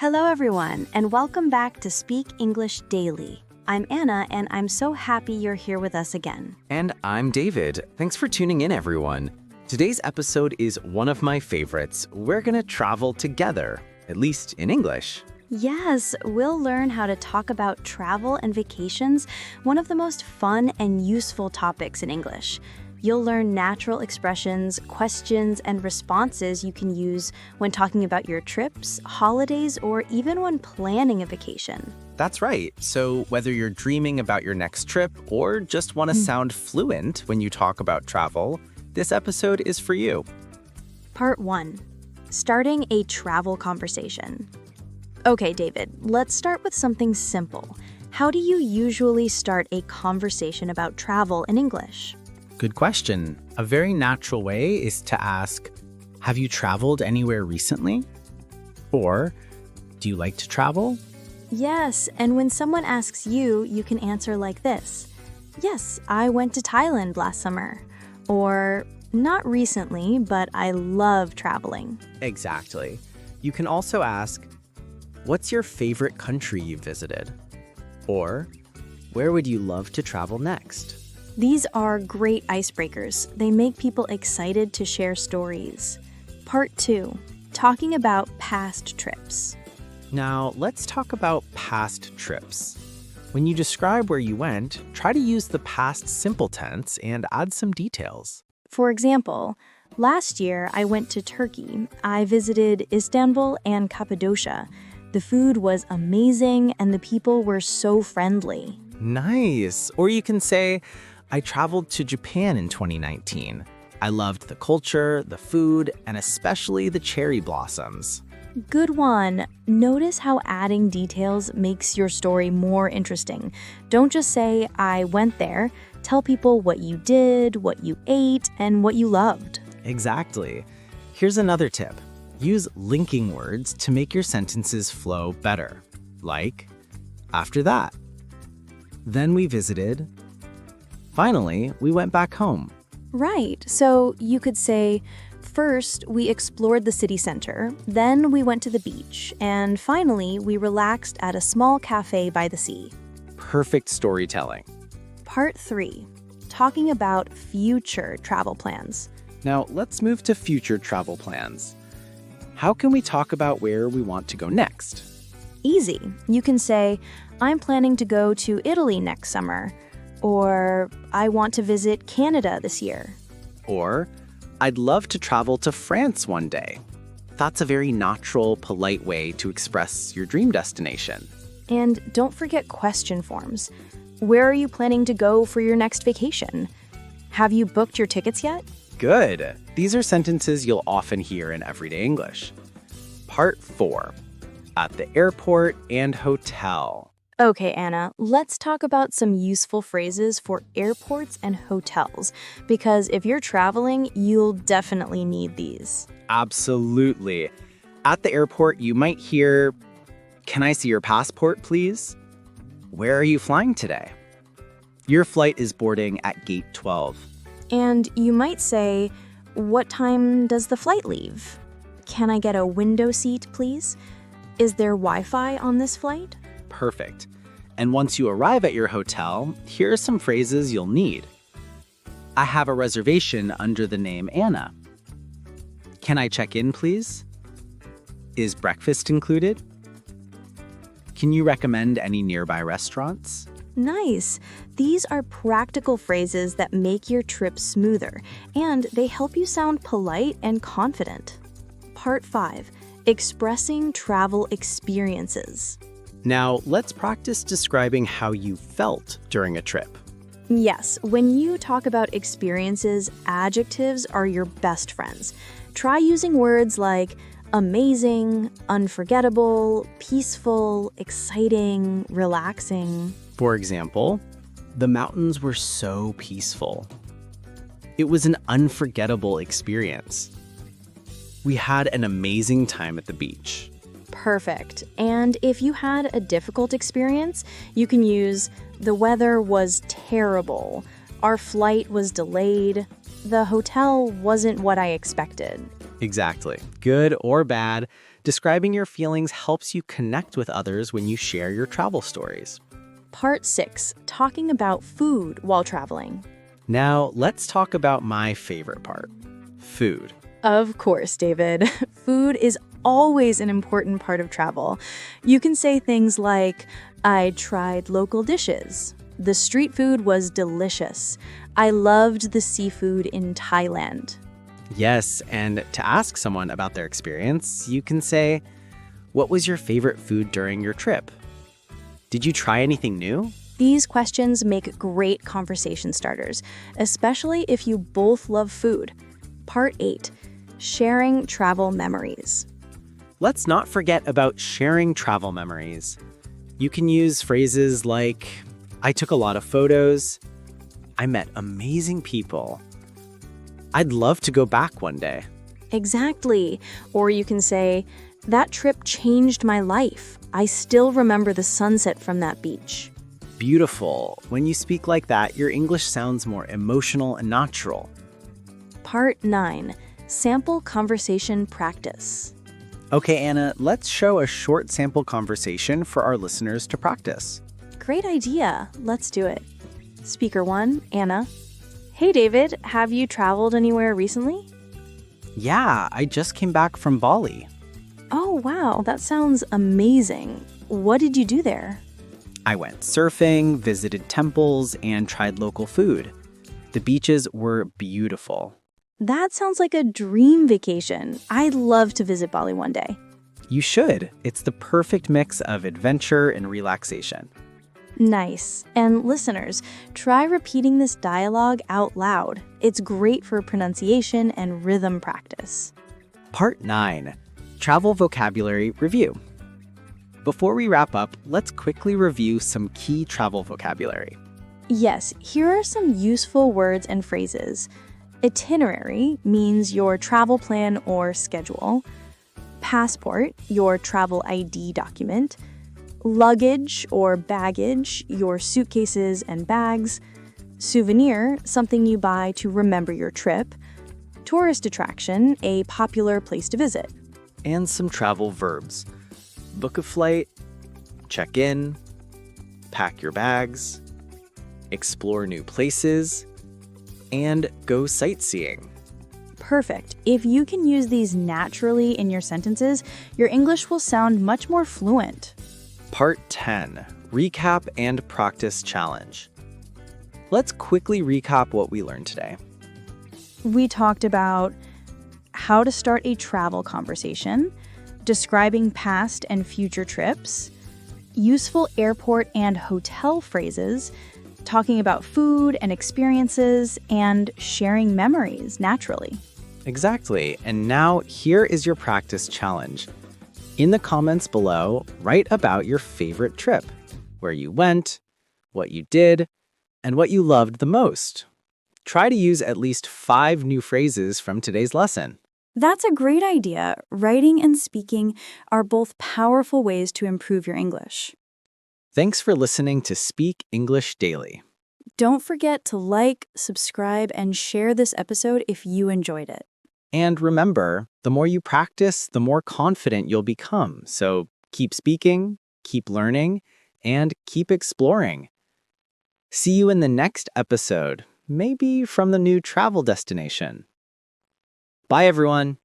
Hello, everyone, and welcome back to Speak English Daily. I'm Anna, and I'm so happy you're here with us again. And I'm David. Thanks for tuning in, everyone. Today's episode is one of my favorites. We're going to travel together, at least in English. Yes, we'll learn how to talk about travel and vacations, one of the most fun and useful topics in English. You'll learn natural expressions, questions, and responses you can use when talking about your trips, holidays, or even when planning a vacation. That's right. So whether you're dreaming about your next trip or just want to sound fluent when you talk about travel, this episode is for you. Part 1. Starting a travel conversation. Okay, David, let's start with something simple. How do you usually start a conversation about travel in English? Good question. A very natural way is to ask, have you traveled anywhere recently? Or, do you like to travel? Yes, and when someone asks you, you can answer like this. Yes, I went to Thailand last summer. Or, not recently, but I love traveling. Exactly. You can also ask, what's your favorite country you visited? Or, where would you love to travel next? These are great icebreakers. They make people excited to share stories. Part 2. Talking about past trips. Now, let's talk about past trips. When you describe where you went, try to use the past simple tense and add some details. For example, last year I went to Turkey. I visited Istanbul and Cappadocia. The food was amazing and the people were so friendly. Nice! Or you can say, I traveled to Japan in 2019. I loved the culture, the food, and especially the cherry blossoms. Good one. Notice how adding details makes your story more interesting. Don't just say, I went there. Tell people what you did, what you ate, and what you loved. Exactly. Here's another tip. Use linking words to make your sentences flow better. Like, after that. Then we visited. Finally, we went back home. Right. So you could say, first, we explored the city center, then we went to the beach, and finally, we relaxed at a small cafe by the sea. Perfect storytelling. Part 3. Talking about future travel plans. Now, let's move to future travel plans. How can we talk about where we want to go next? Easy. You can say, I'm planning to go to Italy next summer. Or, I want to visit Canada this year. Or, I'd love to travel to France one day. That's a very natural, polite way to express your dream destination. And don't forget question forms. Where are you planning to go for your next vacation? Have you booked your tickets yet? Good. These are sentences you'll often hear in everyday English. Part 4. At the airport and hotel. Okay, Anna, let's talk about some useful phrases for airports and hotels, because if you're traveling, you'll definitely need these. Absolutely. At the airport, you might hear, "Can I see your passport, please?" "Where are you flying today?" "Your flight is boarding at gate 12. And you might say, what time does the flight leave? Can I get a window seat, please? Is there Wi-Fi on this flight? Perfect. And once you arrive at your hotel, here are some phrases you'll need. I have a reservation under the name Anna. Can I check in, please? Is breakfast included? Can you recommend any nearby restaurants? Nice. These are practical phrases that make your trip smoother, and they help you sound polite and confident. Part 5. Expressing travel experiences. Now, let's practice describing how you felt during a trip. Yes, when you talk about experiences, adjectives are your best friends. Try using words like amazing, unforgettable, peaceful, exciting, relaxing. For example, the mountains were so peaceful. It was an unforgettable experience. We had an amazing time at the beach. Perfect. And if you had a difficult experience, you can use the weather was terrible, our flight was delayed, the hotel wasn't what I expected. Exactly. Good or bad, Describing your feelings helps you connect with others when you share your travel stories. Part 6, talking about food while traveling. Now, let's talk about my favorite part, food. Of course, David. Food is always an important part of travel. You can say things like, I tried local dishes. The street food was delicious. I loved the seafood in Thailand. Yes, and to ask someone about their experience, you can say, what was your favorite food during your trip? Did you try anything new? These questions make great conversation starters, especially if you both love food. Part 8, sharing travel memories. Let's not forget about sharing travel memories. You can use phrases like, I took a lot of photos. I met amazing people. I'd love to go back one day. Exactly. Or you can say, that trip changed my life. I still remember the sunset from that beach. Beautiful. When you speak like that, your English sounds more emotional and natural. Part 9, sample conversation practice. Okay, Anna, let's show a short sample conversation for our listeners to practice. Great idea. Let's do it. Speaker 1, Anna. Hey, David, have you traveled anywhere recently? Yeah, I just came back from Bali. Oh, wow. That sounds amazing. What did you do there? I went surfing, visited temples, and tried local food. The beaches were beautiful. That sounds like a dream vacation. I'd love to visit Bali one day. You should. It's the perfect mix of adventure and relaxation. Nice. And listeners, try repeating this dialogue out loud. It's great for pronunciation and rhythm practice. Part 9, Travel Vocabulary Review. Before we wrap up, let's quickly review some key travel vocabulary. Yes, here are some useful words and phrases. Itinerary means your travel plan or schedule. Passport, your travel ID document. Luggage or baggage, your suitcases and bags. Souvenir, something you buy to remember your trip. Tourist attraction, a popular place to visit. And some travel verbs. Book a flight, check in, pack your bags, explore new places, and go sightseeing. Perfect. If you can use these naturally in your sentences, your English will sound much more fluent. Part 10, Recap and Practice Challenge. Let's quickly recap what we learned today. We talked about how to start a travel conversation, describing past and future trips, useful airport and hotel phrases, talking about food and experiences, and sharing memories naturally. Exactly. And now here is your practice challenge. In the comments below, write about your favorite trip, where you went, what you did, and what you loved the most. Try to use at least 5 new phrases from today's lesson. That's a great idea. Writing and speaking are both powerful ways to improve your English. Thanks for listening to Speak English Daily. Don't forget to like, subscribe, and share this episode if you enjoyed it. And remember, the more you practice, the more confident you'll become. So keep speaking, keep learning, and keep exploring. See you in the next episode, maybe from the new travel destination. Bye, everyone.